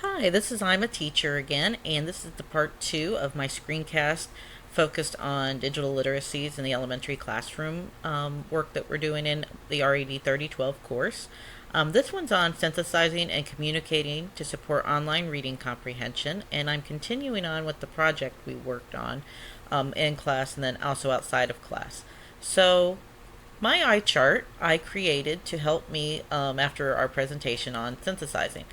Hi, this is I'm a Teacher again, and this is the part two of my screencast focused on digital literacies in the elementary classroom work that we're doing in the RED 3012 course. This one's on synthesizing and communicating to support online reading comprehension, and I'm continuing on with the project we worked on in class and then also outside of class. So, my eye chart I created to help me after our presentation on synthesizing.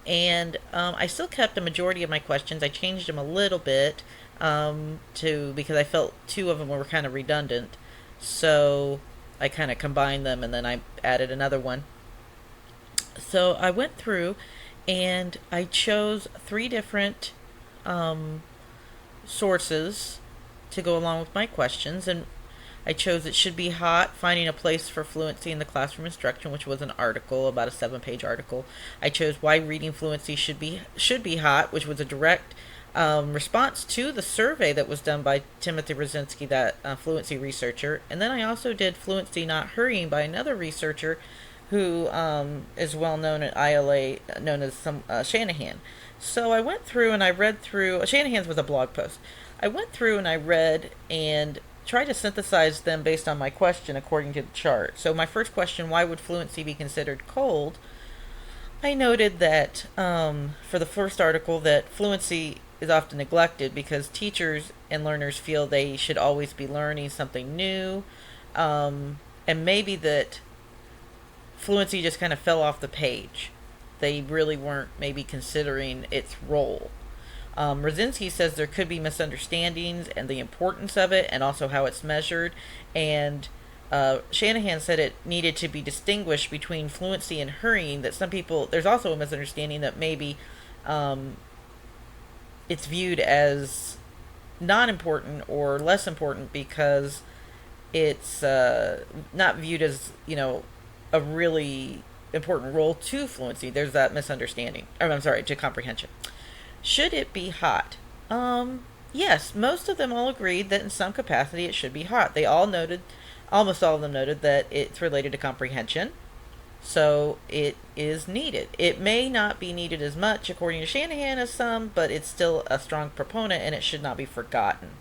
And I still kept a majority of my questions. I changed them a little bit to because I felt two of them were kind of redundant. So I kind of combined them and then I added another one. So I went through and I chose three different um, sources to go along with my questions. And I chose It Should Be Hot, Finding a Place for Fluency in the Classroom Instruction, which was an article, about a 7-page article. I chose Why Reading Fluency Should Be Hot, which was a direct response to the survey that was done by Timothy Rosinski, that fluency researcher. And then I also did Fluency Not Hurrying by another researcher who is well known at ILA, known as Shanahan. So I went through and I read through. Shanahan's was a blog post. I went through and I read and tried to synthesize them based on my question according to the chart. So my first question, why would fluency be considered cold? I noted that for the first article that fluency is often neglected because teachers and learners feel they should always be learning something new, and maybe that fluency just kind of fell off the page. They really weren't maybe considering its role. Rosinski says there could be misunderstandings and the importance of it and also how it's measured. And Shanahan said it needed to be distinguished between fluency and hurrying, that some people, there's also a misunderstanding that maybe um, it's viewed as non important or less important because it's not viewed as, a really important role to fluency. There's that misunderstanding. Or, I'm sorry, to comprehension. Should it be hot? Yes, most of them all agreed that in some capacity it should be hot. Almost all of them noted that it's related to comprehension, so it is needed. It may not be needed as much, according to Shanahan, as some, but it's still a strong proponent and it should not be forgotten.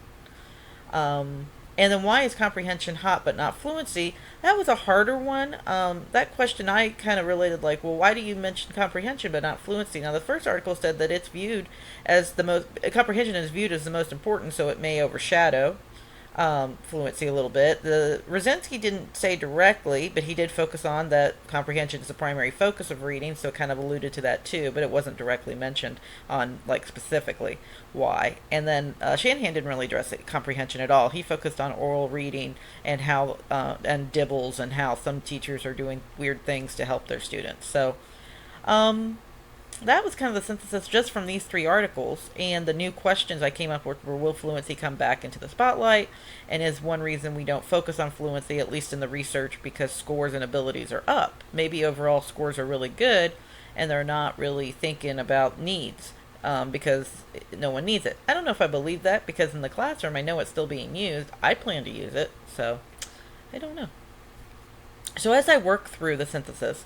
Um, and then why is comprehension hot but not fluency? That was a harder one. That question I kind of related like, well, why do you mention comprehension but not fluency? Now, the first article said that it's viewed as the most, comprehension is viewed as the most important, so it may overshadow fluency a little bit. The Rosinski didn't say directly, but he did focus on that comprehension is the primary focus of reading, so it kind of alluded to that too, but it wasn't directly mentioned on like specifically why. And then Shanahan didn't really address it, comprehension at all. He focused on oral reading and how and dibbles and how some teachers are doing weird things to help their students. So um, that was kind of the synthesis just from these three articles. And the new questions I came up with were, will fluency come back into the spotlight? And is one reason we don't focus on fluency, at least in the research, because scores and abilities are up. Maybe overall scores are really good and they're not really thinking about needs because no one needs it. I don't know if I believe that because in the classroom I know it's still being used. I plan to use it, so I don't know. So as I work through the synthesis,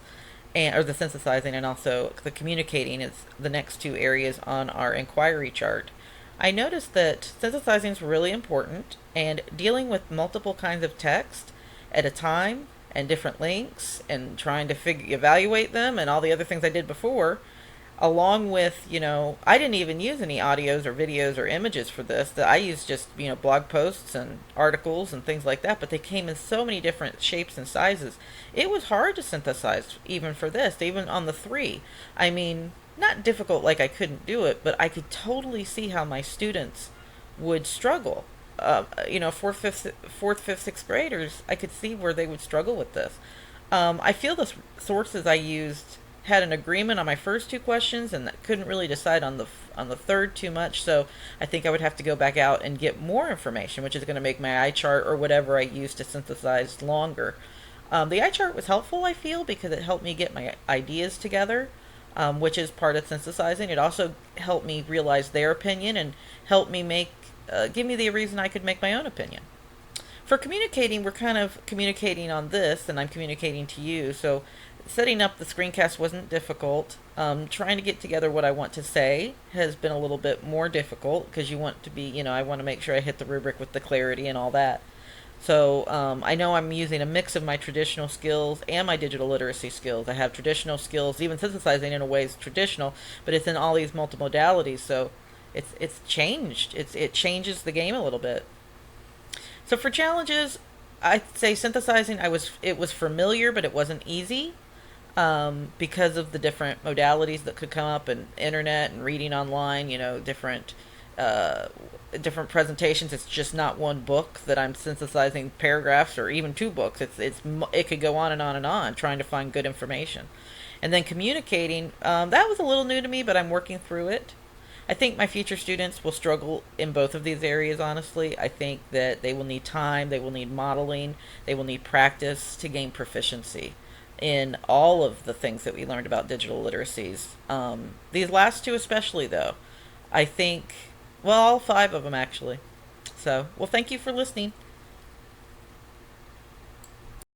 or the synthesizing and also the communicating is the next two areas on our inquiry chart. I noticed that synthesizing is really important and dealing with multiple kinds of text at a time and different links and trying to evaluate them and all the other things I did before, along with, I didn't even use any audios or videos or images for this. That I used just, blog posts and articles and things like that, but they came in so many different shapes and sizes. It was hard to synthesize even for this, even on the three. I mean, not difficult like I couldn't do it, but I could totally see how my students would struggle. Fourth, fifth, sixth graders, I could see where they would struggle with this. I feel the sources I used had an agreement on my first two questions and couldn't really decide on the third too much, so I think I would have to go back out and get more information, which is going to make my eye chart or whatever I use to synthesize longer. The eye chart was helpful, I feel, because it helped me get my ideas together, which is part of synthesizing. It also helped me realize their opinion and helped me give me the reason I could make my own opinion. For communicating, we're kind of communicating on this, and I'm communicating to you. So Setting up the screencast wasn't difficult. Trying to get together what I want to say has been a little bit more difficult because you want to be, I want to make sure I hit the rubric with the clarity and all that. So I know I'm using a mix of my traditional skills and my digital literacy skills. I have traditional skills, even synthesizing in a way is traditional, but it's in all these multimodalities. So it's changed. It changes the game a little bit. So for challenges, I'd say synthesizing. It was familiar, but it wasn't easy because of the different modalities that could come up and internet and reading online. Uh, different presentations. It's just not one book that I'm synthesizing paragraphs or even two books. It could go on and on and on trying to find good information, and then communicating. That was a little new to me, but I'm working through it. I think my future students will struggle in both of these areas, honestly. I think that they will need time, they will need modeling, they will need practice to gain proficiency in all of the things that we learned about digital literacies. These last two, especially, though, I think, well, all five of them actually. So, well, thank you for listening.